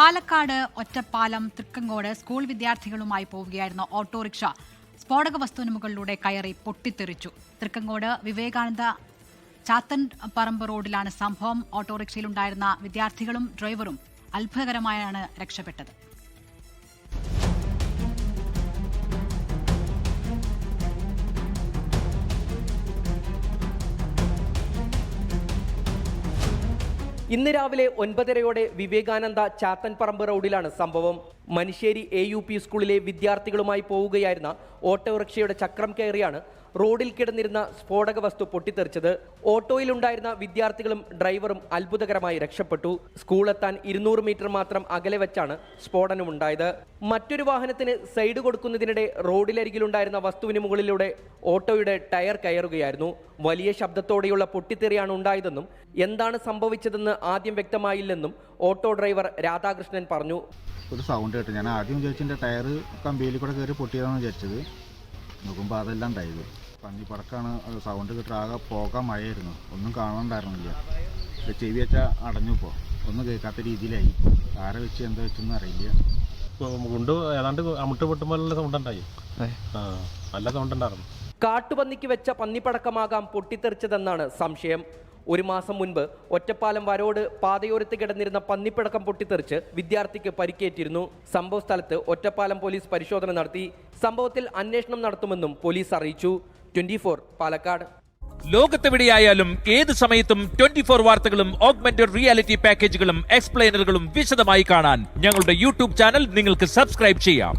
Palakkad Ottapalam തൃക്കങ്കോട് school വിദ്യാർത്ഥികളുമായി പോവുകയായിരുന്ന autorickshaw സ്ഫോടക വസ്തുവിന് മുകളിലൂടെ കയറി പൊട്ടിത്തെറിച്ചു. തൃക്കങ്കോട് വിവേകാനന്ദ ചാത്തൻ പറമ്പ് റോഡിലാണ് സംഭവം. ഓട്ടോറിക്ഷയിലുണ്ടായിരുന്ന വിദ്യാർത്ഥികളും ഡ്രൈവറും അത്ഭുതകരമായാണ് രക്ഷപ്പെട്ടത്. ഇന്ന് രാവിലെ 9:30 വിവേകാനന്ദ ചാത്തൻപറമ്പ് റോഡിലാണ് സംഭവം. മനുശ്ശേരി AUP സ്കൂളിലെ വിദ്യാർത്ഥികളുമായി പോവുകയായിരുന്ന ഓട്ടോറിക്ഷയുടെ ചക്രം കയറിയാണ് റോഡിൽ കിടന്നിരുന്ന സ്ഫോടക വസ്തു പൊട്ടിത്തെറിച്ചത്. ഓട്ടോയിലുണ്ടായിരുന്ന വിദ്യാർത്ഥികളും ഡ്രൈവറും അത്ഭുതകരമായി രക്ഷപ്പെട്ടു. സ്കൂളെത്താൻ 200 മീറ്റർ മാത്രം അകലെ വെച്ചാണ് സ്ഫോടനമുണ്ടായത്. മറ്റൊരു വാഹനത്തിന് സൈഡ് കൊടുക്കുന്നതിനിടെ റോഡിലരികിലുണ്ടായിരുന്ന വസ്തുവിന് മുകളിലൂടെ ഓട്ടോയുടെ ടയർ കയറുകയായിരുന്നു. വലിയ ശബ്ദത്തോടെയുള്ള പൊട്ടിത്തെറിയാണ് ഉണ്ടായതെന്നും എന്താണ് സംഭവിച്ചതെന്ന് ആദ്യം വ്യക്തമായില്ലെന്നും ഓട്ടോ ഡ്രൈവർ രാധാകൃഷ്ണൻ പറഞ്ഞു. ഒരു സൗണ്ട് കേട്ടു. ഞാൻ ആദ്യം വിചാരിച്ചതിൻ്റെ ടയർ കമ്പിയിൽ കൂടെ കയറി പൊട്ടിയതാണെന്ന് വിചാരിച്ചത്. നോക്കുമ്പോൾ അതെല്ലാം ഉണ്ടായത് പന്നിപ്പടക്കാണ്. സൗണ്ട് കിട്ടുക. ആകെ പോകാൻ മഴയായിരുന്നു. ഒന്നും കാണാനുണ്ടായിരുന്നില്ല. ചെവി വെച്ചാൽ അടഞ്ഞു. ഇപ്പോൾ ഒന്നും കേൾക്കാത്ത രീതിയിലായി. ആരെ വെച്ച് എന്താ വെച്ചൊന്നും അറിയില്ല. കൊണ്ട് ഏതാണ്ട് അമുട്ട് പൊട്ടുമ്പോഴുള്ള സൗണ്ട് ഉണ്ടായി. നല്ല സൗണ്ട് ഉണ്ടായിരുന്നു. കാട്ടുപന്നിക്ക് വെച്ച പന്നിപ്പടക്കമാകാം പൊട്ടിത്തെറിച്ചതെന്നാണ് സംശയം. 1 മാസം മുൻപ് ഒറ്റപ്പാലം വരോട് പാതയോരത്ത് കിടന്നിരുന്ന പന്നിപ്പടക്കം പൊട്ടിത്തെറിച്ച് വിദ്യാർത്ഥിക്ക് പരിക്കേറ്റിരുന്നു. സംഭവ സ്ഥലത്ത് ഒറ്റപ്പാലം പോലീസ് പരിശോധന നടത്തി. സംഭവത്തിൽ അന്വേഷണം നടത്തുമെന്നും പോലീസ് അറിയിച്ചു. 24 പാലക്കാട്. ലോകത്തെവിടെയായാലും ഏത് സമയത്തും 24 വാർത്തകളും ഓഗ്മെന്റഡ് റിയാലിറ്റി പാക്കേജുകളും എക്സ്പ്ലെയിനറുകളും വിശദമായി കാണാൻ ഞങ്ങളുടെ YouTube ചാനൽ നിങ്ങൾക്ക് സബ്സ്ക്രൈബ് ചെയ്യാം.